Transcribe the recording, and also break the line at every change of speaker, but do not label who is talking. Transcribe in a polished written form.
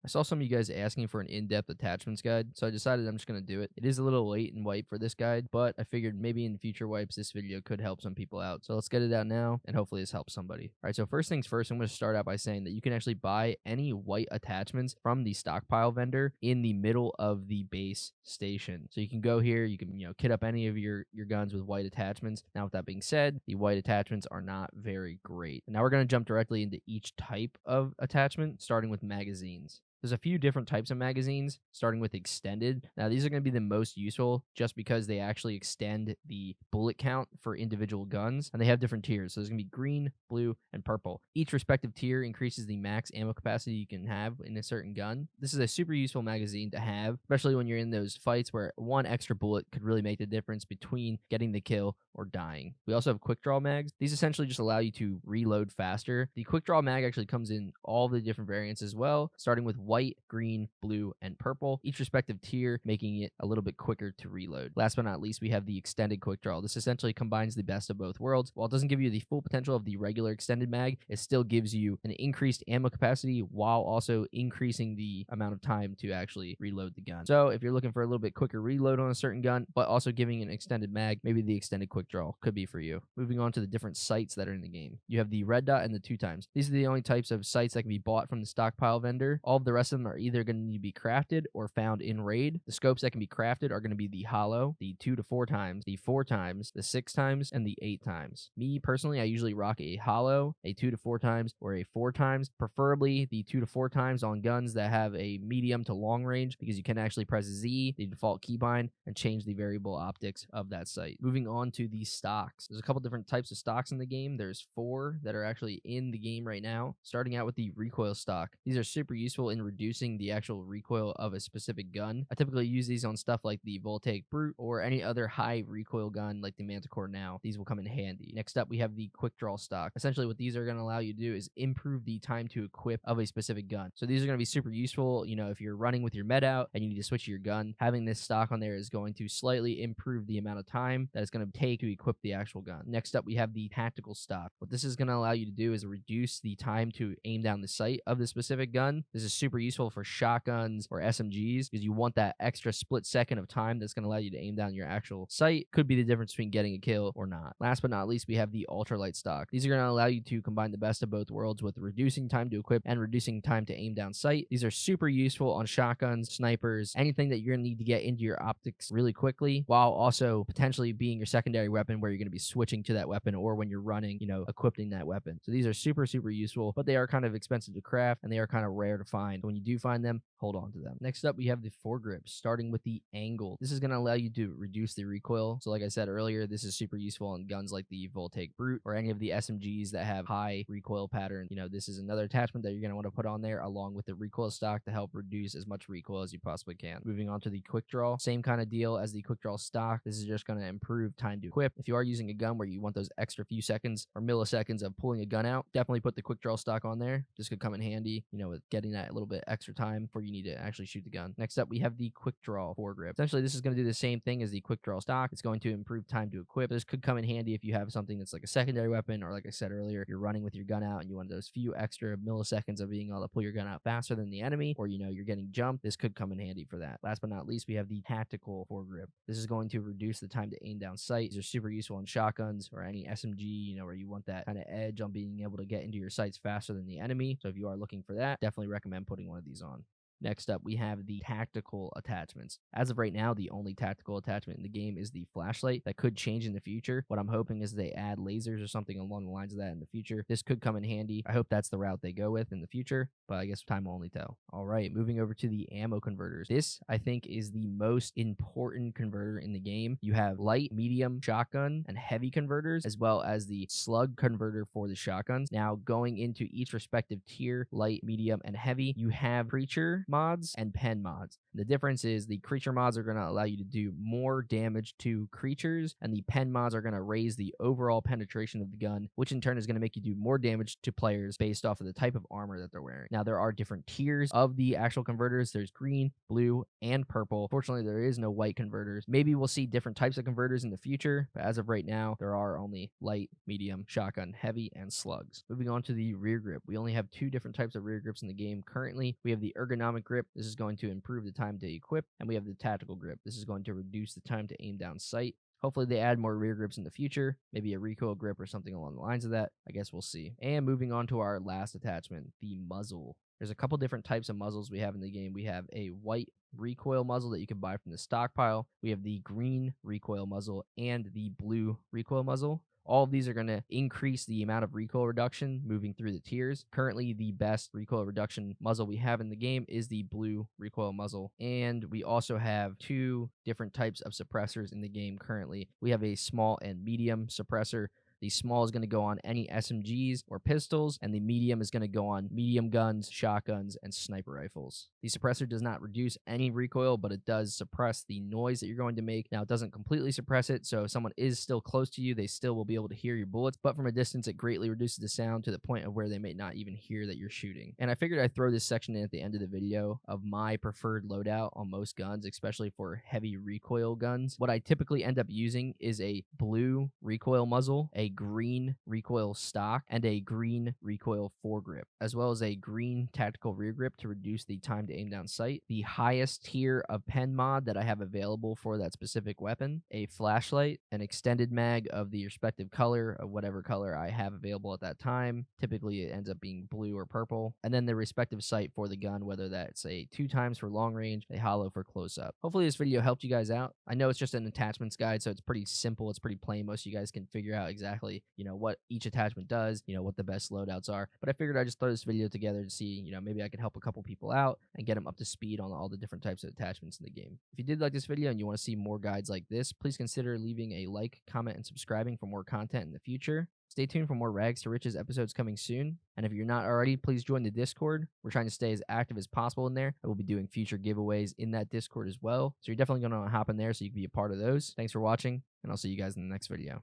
saw some of you guys asking for an in-depth attachments guide, so I decided I'm just going to do it. It is a little late and wipe for this guide, but I figured maybe in future wipes this video could help some people out. So let's get it out now, and hopefully this helps somebody. All right, so first things first, I'm going to start out by saying that you can actually buy any white attachments from the stockpile vendor in the middle of the base station. So you can go here, you can, kit up any of your guns with white attachments. Now, with that being said, the white attachments are not very great. Now we're going to jump directly into each type of attachment, starting with magazines. There's a few different types of magazines, starting with extended. Now, these are going to be the most useful just because they actually extend the bullet count for individual guns, and they have different tiers. So there's going to be green, blue, and purple. Each respective tier increases the max ammo capacity you can have in a certain gun. This is a super useful magazine to have, especially when you're in those fights where one extra bullet could really make the difference between getting the kill or dying. We also have quick draw mags. These essentially just allow you to reload faster. The quick draw mag actually comes in all the different variants as well, starting with white, green, blue, and purple, each respective tier making it a little bit quicker to reload. Last but not least, we have the extended quick draw. This essentially combines the best of both worlds. While it doesn't give you the full potential of the regular extended mag, it still gives you an increased ammo capacity while also increasing the amount of time to actually reload the gun. So if you're looking for a little bit quicker reload on a certain gun, but also giving an extended mag, maybe the extended quick draw could be for you. Moving on to the different sights that are in the game. You have the red dot and the 2x. These are the only types of sights that can be bought from the stockpile vendor. All of the rest of them are either going to need to be crafted or found in raid. The scopes that can be crafted are going to be the hollow, the 2 to 4x, the 4x, the 6x, and the 8x. Me personally, I usually rock a hollow, a 2 to 4x, or a 4x, preferably the 2 to 4x on guns that have a medium to long range, because you can actually press Z, the default keybind, and change the variable optics of that sight. Moving on to the stocks. There's a couple different types of stocks in the game. There's 4 that are actually in the game right now, starting out with the recoil stock. These are super useful in reducing the actual recoil of a specific gun. I typically use these on stuff like the Voltaic Brute or any other high recoil gun like the Manticore now. These will come in handy. Next up, we have the quick draw stock. Essentially, what these are going to allow you to do is improve the time to equip of a specific gun. So these are going to be super useful, if you're running with your med out and you need to switch your gun, having this stock on there is going to slightly improve the amount of time that it's going to take to equip the actual gun. Next up, we have the tactical stock. What this is going to allow you to do is reduce the time to aim down the sight of the specific gun. This is super useful for shotguns or SMGs because you want that extra split second of time that's going to allow you to aim down your actual sight. Could be the difference between getting a kill or not. Last but not least, we have the ultralight stock. These are going to allow you to combine the best of both worlds with reducing time to equip and reducing time to aim down sight. These are super useful on shotguns, snipers, anything that you're going to need to get into your optics really quickly, while also potentially being your secondary weapon where you're going to be switching to that weapon, or when you're running, equipping that weapon. So these are super, super useful, but they are kind of expensive to craft and they are kind of rare to find. So when you do find them, hold on to them. Next up, we have the Fore Grips, starting with the angle. This is going to allow you to reduce the recoil. So like I said earlier, this is super useful on guns like the Voltaic Brute or any of the SMGs that have high recoil pattern. This is another attachment that you're going to want to put on there along with the recoil stock to help reduce as much recoil as you possibly can. Moving on to the quick draw, same kind of deal as the quick draw stock. This is just going to improve time to equip. If you are using a gun where you want those extra few seconds or milliseconds of pulling a gun out, definitely put the quick draw stock on there. This could come in handy, with getting that little bit extra time before you need to actually shoot the gun. Next up, we have the quick draw foregrip. Essentially, this is going to do the same thing as the quick draw stock. It's going to improve time to equip. This could come in handy if you have something that's like a secondary weapon, or like I said earlier, you're running with your gun out and you want those few extra milliseconds of being able to pull your gun out faster than the enemy, or you're getting jumped. This could come in handy for that. Last but not least, we have the tactical foregrip. This is going to reduce the time to aim down sight. These are super useful on shotguns or any SMG, where you want that kind of edge on being able to get into your sights faster than the enemy. So if you are looking for that, definitely recommend putting one of these on. Next up, we have the tactical attachments. As of right now, the only tactical attachment in the game is the flashlight. That could change in the future. What I'm hoping is they add lasers or something along the lines of that in the future. This could come in handy. I hope that's the route they go with in the future, but I guess time will only tell. All right, moving over to the ammo converters. This, I think, is the most important converter in the game. You have light, medium, shotgun, and heavy converters, as well as the slug converter for the shotguns. Now, going into each respective tier, light, medium, and heavy, you have creature mods and pen mods. The difference is the creature mods are going to allow you to do more damage to creatures, and the pen mods are going to raise the overall penetration of the gun, which in turn is going to make you do more damage to players based off of the type of armor that they're wearing. Now, there are different tiers of the actual converters. There's green, blue, and purple. Fortunately, there is no white converters. Maybe we'll see different types of converters in the future, but as of right now, there are only light, medium, shotgun, heavy, and slugs. Moving on to the rear grip. We only have 2 different types of rear grips in the game currently. We have the ergonomic dynamic grip. This is going to improve the time to equip. And we have the tactical grip. This is going to reduce the time to aim down sight. Hopefully they add more rear grips in the future, maybe a recoil grip or something along the lines of that. I guess we'll see. And moving on to our last attachment, the muzzle. There's a couple different types of muzzles we have in the game. We have a white recoil muzzle that you can buy from the stockpile. We have the green recoil muzzle and the blue recoil muzzle. All of these are going to increase the amount of recoil reduction moving through the tiers. Currently, the best recoil reduction muzzle we have in the game is the blue recoil muzzle. And we also have 2 different types of suppressors in the game currently. We have a small and medium suppressor. The small is going to go on any SMGs or pistols, and the medium is going to go on medium guns, shotguns, and sniper rifles. The suppressor does not reduce any recoil, but it does suppress the noise that you're going to make. Now, it doesn't completely suppress it, so if someone is still close to you, they still will be able to hear your bullets, but from a distance, it greatly reduces the sound to the point of where they may not even hear that you're shooting. And I figured I'd throw this section in at the end of the video of my preferred loadout on most guns, especially for heavy recoil guns. What I typically end up using is a blue recoil muzzle, a green recoil stock, and a green recoil foregrip, as well as a green tactical rear grip to reduce the time to aim down sight. The highest tier of pen mod that I have available for that specific weapon, a flashlight, an extended mag of the respective color of whatever color I have available at that time. Typically it ends up being blue or purple, and then the respective sight for the gun, whether that's a 2 times for long range, a hollow for close up. Hopefully this video helped you guys out. I know it's just an attachments guide, so it's pretty simple, it's pretty plain. Most of you guys can figure out exactly what each attachment does, what the best loadouts are. But I figured I'd just throw this video together to see, maybe I could help a couple people out and get them up to speed on all the different types of attachments in the game. If you did like this video and you want to see more guides like this, please consider leaving a like, comment, and subscribing for more content in the future. Stay tuned for more Rags to Riches episodes coming soon. And if you're not already, please join the Discord. We're trying to stay as active as possible in there. I will be doing future giveaways in that Discord as well. So you're definitely going to hop in there so you can be a part of those. Thanks for watching, and I'll see you guys in the next video.